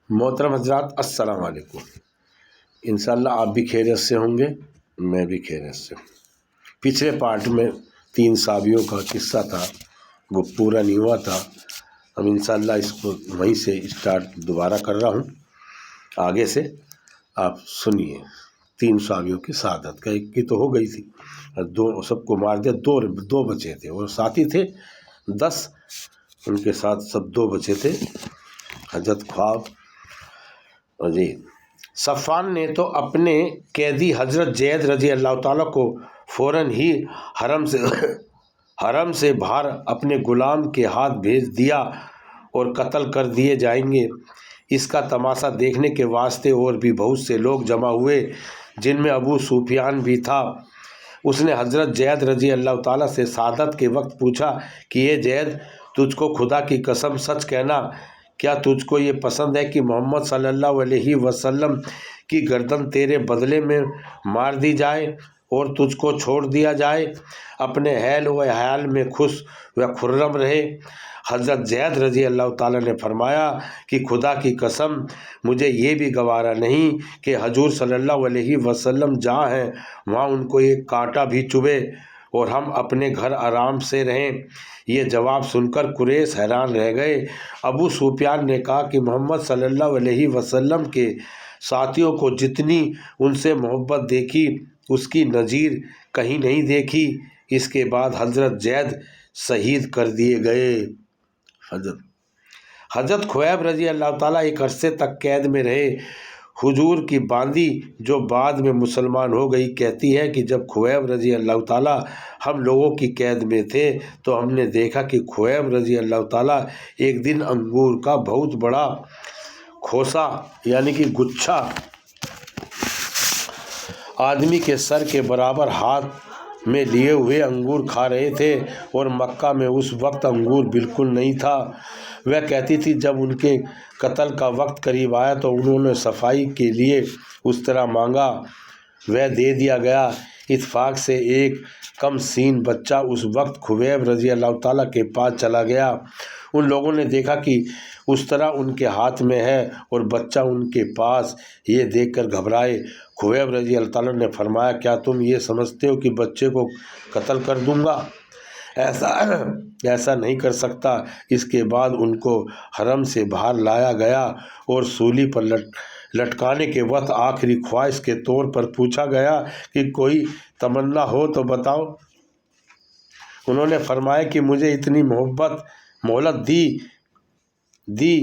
محترم حضرات السلام علیکم۔ انشاءاللہ آپ بھی خیریت سے ہوں گے، میں بھی خیریت سے ہوں۔ پچھلے پارٹ میں 3 صحابیوں کا قصہ تھا، وہ پورا نہیں ہوا تھا۔ اب انشاءاللہ اس کو وہیں سے اسٹارٹ دوبارہ کر رہا ہوں، آگے سے آپ سنیے۔ 3 صحابیوں کی شہادت کا، ایک کی تو ہو گئی تھی، 2 سب کو مار دیا، 2 بچے تھے، اور ساتھی تھے 10، ان کے ساتھ سب 2 بچے تھے، حضرت خواب۔ جی، صفوان نے تو اپنے قیدی حضرت زید رضی اللہ تعالیٰ کو فوراً ہی حرم سے باہر اپنے غلام کے ہاتھ بھیج دیا اور قتل کر دیے جائیں گے۔ اس کا تماشا دیکھنے کے واسطے اور بھی بہت سے لوگ جمع ہوئے، جن میں ابو سفیان بھی تھا۔ اس نے حضرت زید رضی اللہ تعالیٰ سے شہادت کے وقت پوچھا کہ اے زید، تجھ کو خدا کی قسم سچ کہنا، کیا تجھ کو یہ پسند ہے کہ محمد صلی اللہ علیہ وسلم کی گردن تیرے بدلے میں مار دی جائے اور تجھ کو چھوڑ دیا جائے، اپنے حال و حال میں خوش و خرم رہے؟ حضرت زید رضی اللہ تعالیٰ نے فرمایا کہ خدا کی قسم مجھے یہ بھی گوارا نہیں کہ حضور صلی اللہ علیہ وسلم جہاں ہیں وہاں ان کو ایک کانٹا بھی چبھے اور ہم اپنے گھر آرام سے رہیں۔ یہ جواب سن کر قریش حیران رہ گئے۔ ابو سفیان نے کہا کہ محمد صلی اللہ علیہ وسلم کے ساتھیوں کو جتنی ان سے محبت دیکھی اس کی نظیر کہیں نہیں دیکھی۔ اس کے بعد حضرت زید شہید کر دیے گئے۔ حضرت خویب رضی اللہ تعالیٰ ایک عرصے تک قید میں رہے۔ حضور کی باندی جو بعد میں مسلمان ہو گئی کہتی ہے کہ جب خویب رضی اللہ تعالیٰ ہم لوگوں کی قید میں تھے تو ہم نے دیکھا کہ خویب رضی اللہ تعالیٰ ایک دن انگور کا بہت بڑا کھوسا یعنی کہ گچھا آدمی کے سر کے برابر ہاتھ میں لیے ہوئے انگور کھا رہے تھے، اور مکہ میں اس وقت انگور بالکل نہیں تھا۔ وہ کہتی تھی جب ان کے قتل کا وقت قریب آیا تو انہوں نے صفائی کے لیے اس طرح مانگا، وہ دے دیا گیا۔ اتفاق سے ایک کم سین بچہ اس وقت خویب رضی اللہ تعالیٰ کے پاس چلا گیا۔ ان لوگوں نے دیکھا کہ اس طرح ان کے ہاتھ میں ہے اور بچہ ان کے پاس، یہ دیکھ کر گھبرائے۔ خویب رضی اللہ تعالیٰ نے فرمایا کیا تم یہ سمجھتے ہو کہ بچے کو قتل کر دوں گا؟ ایسا نہیں کر سکتا۔ اس کے بعد ان کو حرم سے باہر لایا گیا اور سولی پر لٹکانے کے وقت آخری خواہش کے طور پر پوچھا گیا کہ کوئی تمنا ہو تو بتاؤ۔ انہوں نے فرمایا کہ مجھے اتنی مہلت دی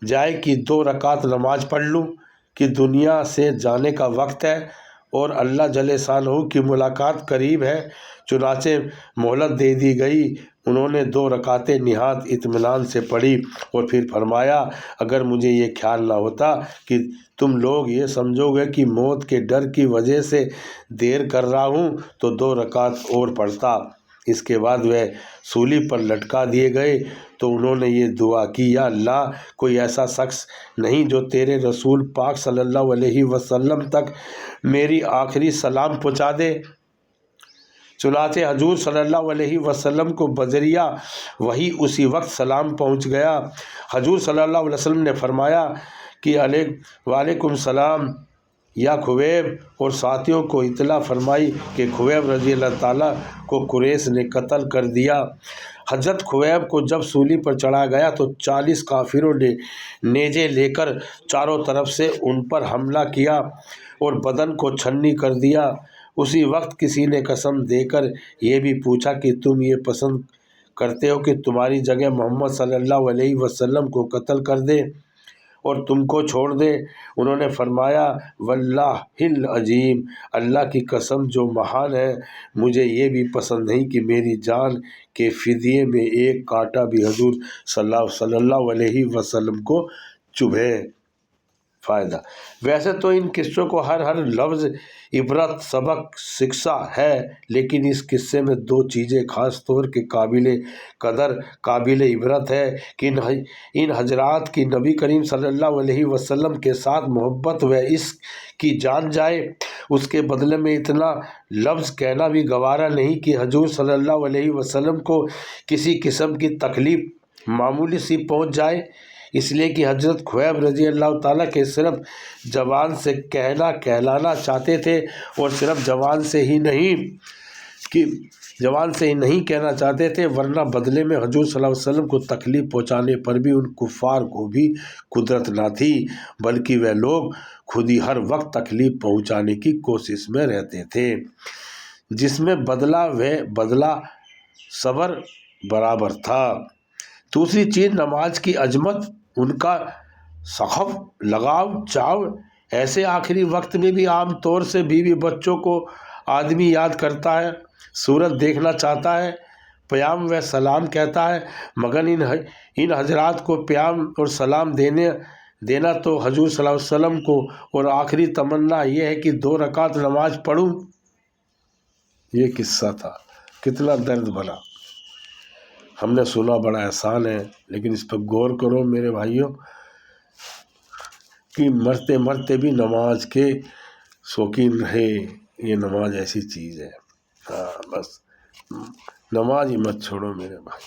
جائے کہ 2 رکعت نماز پڑھ لوں کہ دنیا سے جانے کا وقت ہے اور اللہ جل شانہ کی ملاقات قریب ہے۔ چنانچہ مہلت دے دی گئی۔ انہوں نے 2 رکعتیں نہایت اطمینان سے پڑھی اور پھر فرمایا اگر مجھے یہ خیال نہ ہوتا کہ تم لوگ یہ سمجھو گے کہ موت کے ڈر کی وجہ سے دیر کر رہا ہوں تو 2 رکعت اور پڑھتا۔ اس کے بعد وہ سولی پر لٹکا دیے گئے تو انہوں نے یہ دعا کی، یا اللہ، کوئی ایسا شخص نہیں جو تیرے رسول پاک صلی اللہ علیہ وسلم تک میری آخری سلام پہنچا دے۔ چنانچہ حضور صلی اللہ علیہ وسلم کو بذریعہ وحی اسی وقت سلام پہنچ گیا۔ حضور صلی اللہ علیہ وسلم نے فرمایا کہ وعلیکم السلام یا خویب، اور ساتھیوں کو اطلاع فرمائی کہ خویب رضی اللہ تعالیٰ کو قریش نے قتل کر دیا۔ حضرت خویب کو جب سولی پر چڑھا گیا تو 40 کافروں نے نیزے لے کر چاروں طرف سے ان پر حملہ کیا اور بدن کو چھنی کر دیا۔ اسی وقت کسی نے قسم دے کر یہ بھی پوچھا کہ تم یہ پسند کرتے ہو کہ تمہاری جگہ محمد صلی اللہ علیہ وسلم کو قتل کر دے اور تم کو چھوڑ دے؟ انہوں نے فرمایا واللہ العظیم، اللہ کی قسم جو مہان ہے، مجھے یہ بھی پسند نہیں کہ میری جان کے فدیے میں ایک کانٹا بھی حضور صلی اللہ علیہ وسلم کو چبھے۔ فائدہ: ویسے تو ان قصوں کو ہر لفظ عبرت، سبق، شکست ہے، لیکن اس قصے میں 2 چیزیں خاص طور کے قابل عبرت ہے کہ ان حضرات کی نبی کریم صلی اللہ علیہ وسلم کے ساتھ محبت و عشق کی جان جائے، اس کے بدلے میں اتنا لفظ کہنا بھی گوارا نہیں کہ حضور صلی اللہ علیہ وسلم کو کسی قسم کی تکلیف معمولی سی پہنچ جائے۔ اس لیے کہ حضرت خبیب رضی اللہ تعالیٰ کے صرف زبان سے کہلانا چاہتے تھے، اور صرف زبان سے ہی نہیں کہنا چاہتے تھے، ورنہ بدلے میں حضور صلی اللہ علیہ وسلم کو تکلیف پہنچانے پر بھی ان کفار کو بھی قدرت نہ تھی، بلکہ وہ لوگ خود ہی ہر وقت تکلیف پہنچانے کی کوشش میں رہتے تھے، جس میں بدلہ صبر برابر تھا۔ دوسری چیز نماز کی عظمت، ان کا سخف، لگاؤ، چاو۔ ایسے آخری وقت میں بھی عام طور سے بیوی بچوں کو آدمی یاد کرتا ہے، صورت دیکھنا چاہتا ہے، پیام و سلام کہتا ہے، مگر ان حضرات کو پیام اور سلام دینا تو حضور صلی اللہ علیہ وسلم کو، اور آخری تمنا یہ ہے کہ 2 رکعت نماز پڑھوں۔ یہ قصہ تھا، کتنا درد بھرا، ہم نے سنا، بڑا احسان ہے، لیکن اس پر غور کرو میرے بھائیوں کہ مرتے مرتے بھی نماز کے شوقین رہے۔ یہ نماز ایسی چیز ہے، بس نماز ہی مت چھوڑو میرے بھائی۔